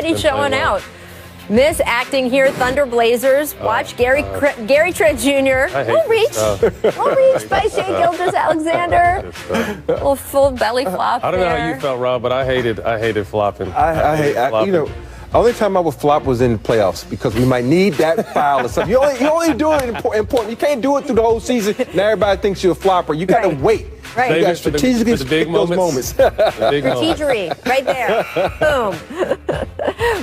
already showing out. Miss acting here, Thunder Blazers. Watch Gary Trent Jr. Little reach by Shea Gilgeous-Alexander. Little full belly flop. I don't know how you felt, Rob, but I hated flopping. I hate flopping. Only time I would flop was in the playoffs because we might need that foul or something. You only do it important. You can't do it through the whole season. Now everybody thinks you're a flopper. You got to wait. Right. You got strategically pick those moments. Strategery, right there. Boom.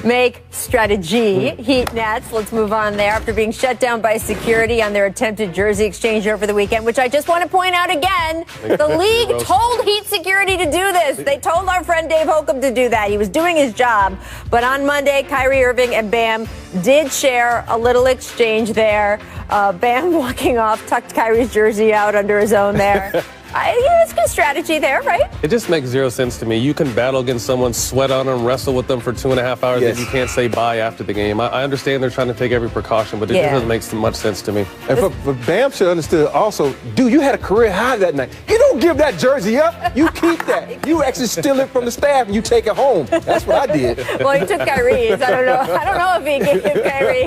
Make strategy. Heat Nets. Let's move on there. After being shut down by security on their attempted jersey exchange over the weekend, which I just want to point out again, the league told Heat security to do this. They told our friend Dave Holcomb to do that. He was doing his job. But on Monday, Kyrie Irving and Bam did share a little exchange there. Bam walking off, tucked Kyrie's jersey out under his own there. It's good strategy there, right? It just makes zero sense to me. You can battle against someone, sweat on them, wrestle with them for 2.5 hours, and you can't say bye after the game. I understand they're trying to take every precaution, but it doesn't make much sense to me. And for Bam should understand also, dude, you had a career high that night. You don't give that jersey up. You keep that. You actually steal it from the staff and you take it home. That's what I did. Well, he took Kyrie's. I don't know if he gave Kyrie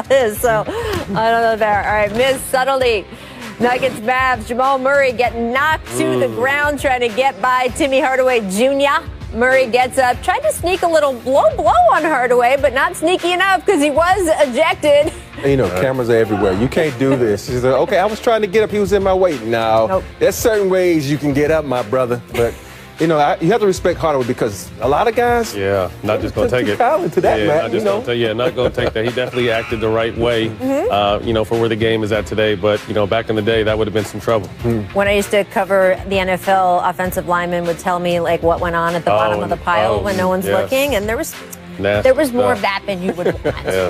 his. So I don't know there. All right, Miss Subtlety. Nuggets, Mavs, Jamal Murray getting knocked to the ground trying to get by Timmy Hardaway Jr. Murray gets up, tried to sneak a little blow on Hardaway, but not sneaky enough because he was ejected. Cameras are everywhere. You can't do this. He's like, okay, I was trying to get up. He was in my way. No, there's certain ways you can get up, my brother. But, you have to respect Hardaway because a lot of guys. Yeah, not just going to take it. To that, not going to take that. He definitely acted the right way, for where the game is at today. But, back in the day, that would have been some trouble. When I used to cover the NFL, offensive linemen would tell me, like, what went on at the bottom of the pile when no one's looking. And there was more of that than you would want.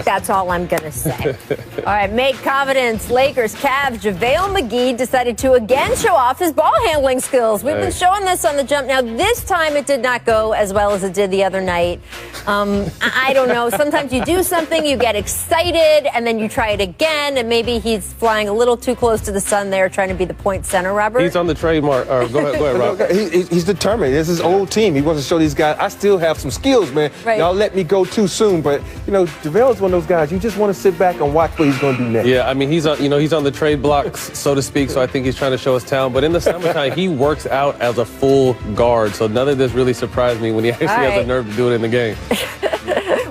That's all I'm going to say. All right, make confidence. Lakers, Cavs, JaVale McGee decided to again show off his ball handling skills. We've been showing this on the jump. Now, this time it did not go as well as it did the other night. I don't know. Sometimes you do something, you get excited, and then you try it again, and maybe he's flying a little too close to the sun there, trying to be the point center, Robert. He's on the trademark. Go ahead, Rob. He's determined. This is his old team. He wants to show these guys, I still have some skills, man. Right. Y'all let me go too soon, but JaVale's one of those guys you just want to sit back and watch what he's going to do next. Yeah, I mean he's on the trade blocks, so to speak. So I think he's trying to show his talent. But in the summertime, he works out as a full guard. So none of this really surprised me when he actually has the nerve to do it in the game.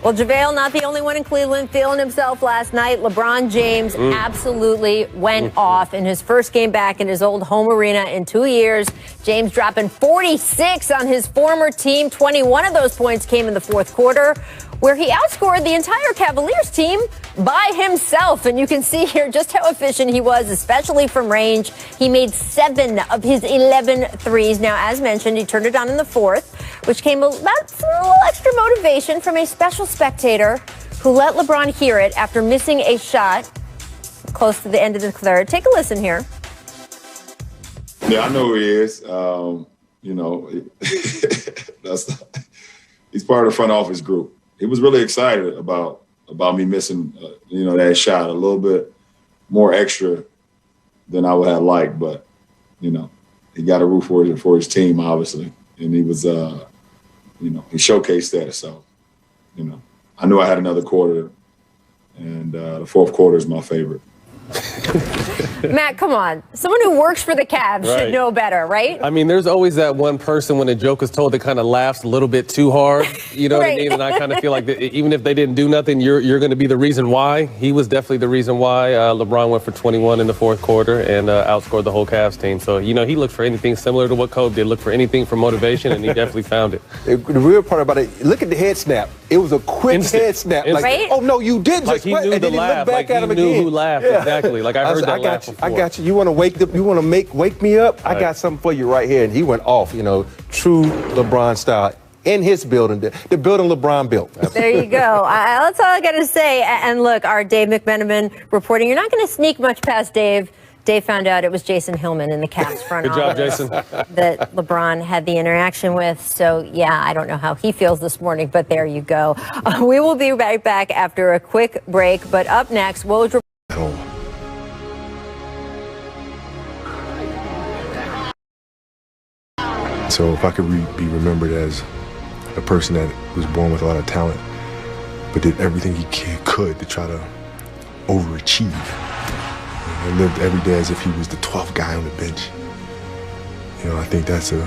Well, JaVale, not the only one in Cleveland feeling himself last night. LeBron James absolutely went off in his first game back in his old home arena in 2 years. James dropping 46 on his former team. 21 of those points came in the fourth quarter, where he outscored the entire Cavaliers team by himself. And you can see here just how efficient he was, especially from range. He made 7 of his 11 threes. Now, as mentioned, he turned it on in the fourth, which came about a little extra motivation from a special spectator who let LeBron hear it after missing a shot close to the end of the third. Take a listen here. Yeah, I know who he is. He's part of the front office group. He was really excited about me missing, that shot a little bit more extra than I would have liked. But, he got a root for his team, obviously. And he was, he showcased that. So, I knew I had another quarter. And the fourth quarter is my favorite. Matt, come on. Someone who works for the Cavs should know better, right? I mean, there's always that one person when a joke is told that kind of laughs a little bit too hard. You know what I mean? And I kind of feel like even if they didn't do nothing, you're going to be the reason why. He was definitely the reason why. LeBron went for 21 in the fourth quarter and outscored the whole Cavs team. So, he looked for anything similar to what Kobe did. Look for anything for motivation, and he definitely found it. The real part about it, look at the head snap. It was a quick head snap. Like, oh, no, you did like just he knew and the then he laugh. looked back Like at him he knew again. who laughed. Exactly. Like I heard that laugh before. I got you. You want to wake me up? Right. I got something for you right here. And he went off, true LeBron style. In his building, the building LeBron built. There you go. That's all I got to say. And look, our Dave McMenamin reporting. You're not going to sneak much past Dave. Dave found out it was Jason Hillman in the Cavs front office. Good job, Jason. That LeBron had the interaction with. So, yeah, I don't know how he feels this morning, but there you go. We will be right back after a quick break. But up next, Woj. So if I could be remembered as a person that was born with a lot of talent, but did everything he could to try to overachieve. And lived every day as if he was the 12th guy on the bench. You know, I think that's a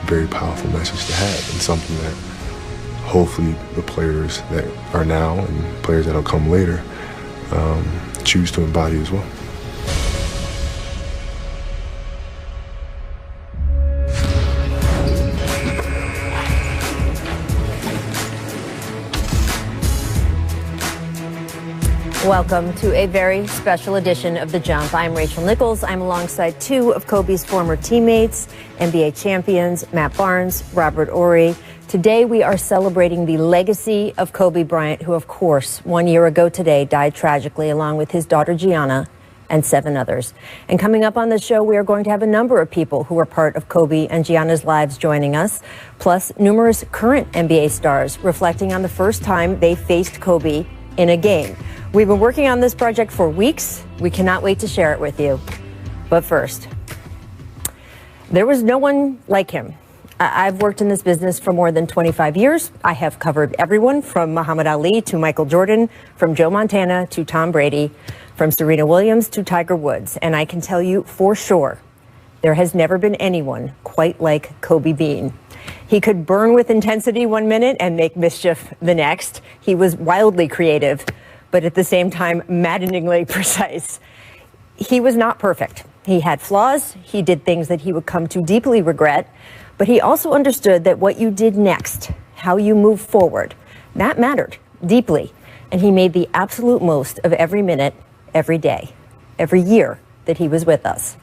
very powerful message to have, and something that hopefully the players that are now and players that'll come later choose to embody as well. Welcome to a very special edition of The Jump. I'm Rachel Nichols. I'm alongside two of Kobe's former teammates, NBA champions, Matt Barnes, Robert Horry. Today we are celebrating the legacy of Kobe Bryant, who of course 1 year ago today died tragically along with his daughter Gianna and 7 others. And coming up on the show, we are going to have a number of people who are part of Kobe and Gianna's lives joining us, plus numerous current NBA stars reflecting on the first time they faced Kobe in a game. We've been working on this project for weeks. We cannot wait to share it with you. But first, there was no one like him. I've worked in this business for more than 25 years. I have covered everyone from Muhammad Ali to Michael Jordan, from Joe Montana to Tom Brady, from Serena Williams to Tiger Woods. And I can tell you for sure, there has never been anyone quite like Kobe Bean. He could burn with intensity 1 minute and make mischief the next. He was wildly creative, but at the same time, maddeningly precise. He was not perfect. He had flaws. He did things that he would come to deeply regret, but he also understood that what you did next, how you move forward, that mattered deeply. And he made the absolute most of every minute, every day, every year that he was with us.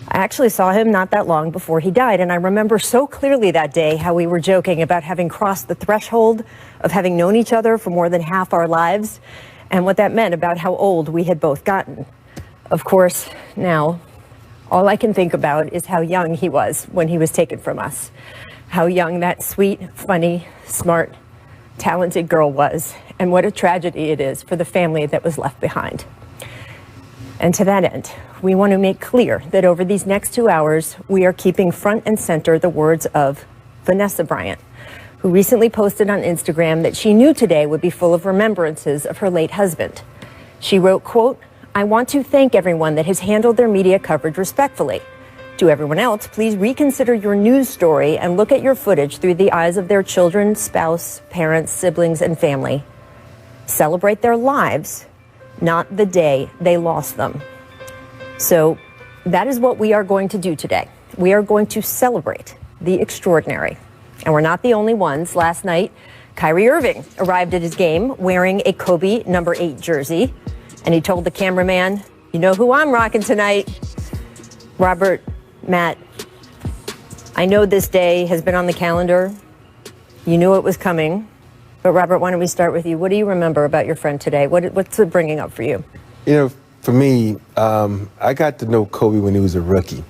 I actually saw him not that long before he died, and I remember so clearly that day how we were joking about having crossed the threshold of having known each other for more than half our lives, and what that meant about how old we had both gotten. Of course, now, all I can think about is how young he was when he was taken from us. How young that sweet, funny, smart, talented girl was, and what a tragedy it is for the family that was left behind. And to that end, we want to make clear that over these next 2 hours, we are keeping front and center the words of Vanessa Bryant, who recently posted on Instagram that she knew today would be full of remembrances of her late husband. She wrote, quote, "I want to thank everyone that has handled their media coverage respectfully. To everyone else, please reconsider your news story and look at your footage through the eyes of their children, spouse, parents, siblings, and family. Celebrate their lives, not the day they lost them." So that is what we are going to do today. We are going to celebrate the extraordinary. And we're not the only ones. Last night, Kyrie Irving arrived at his game wearing a Kobe number 8 jersey. And he told the cameraman, "You know who I'm rocking tonight." Robert, Matt, I know this day has been on the calendar. You knew it was coming. But Robert, why don't we start with you? What do you remember about your friend today? What's it bringing up for you? You know, for me, I got to know Kobe when he was a rookie.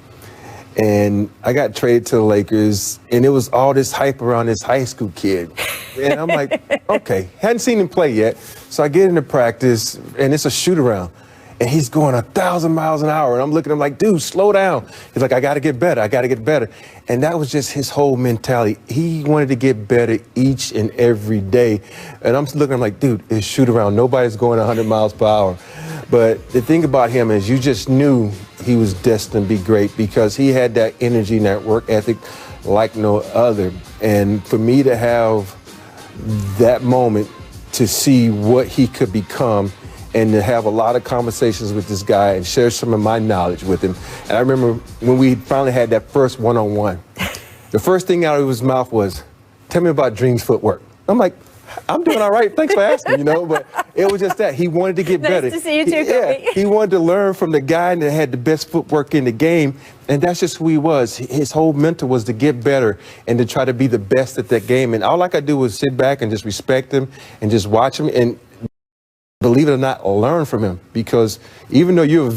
And I got traded to the Lakers, and it was all this hype around this high school kid. And I'm like, okay, hadn't seen him play yet. So I get into practice, and it's a shoot-around. And he's going 1,000 miles an hour. And I'm looking at him like, dude, slow down. He's like, I got to get better. I got to get better. And that was just his whole mentality. He wanted to get better each and every day. And I'm looking at him like, dude, it's shoot-around. Nobody's going 100 miles per hour. But the thing about him is you just knew he was destined to be great because he had that energy and that work ethic like no other. And for me to have that moment to see what he could become and to have a lot of conversations with this guy and share some of my knowledge with him. And I remember when we finally had that first one-on-one, the first thing out of his mouth was, "Tell me about Dream's footwork." I'm like, "I'm doing all right. Thanks for asking," you know, but it was just that. He wanted to get better. Nice to see you too, Kobe. He wanted to learn from the guy that had the best footwork in the game, and that's just who he was. His whole mentor was to get better and to try to be the best at that game. And all I could do was sit back and just respect him and just watch him and, believe it or not, learn from him, because even though you're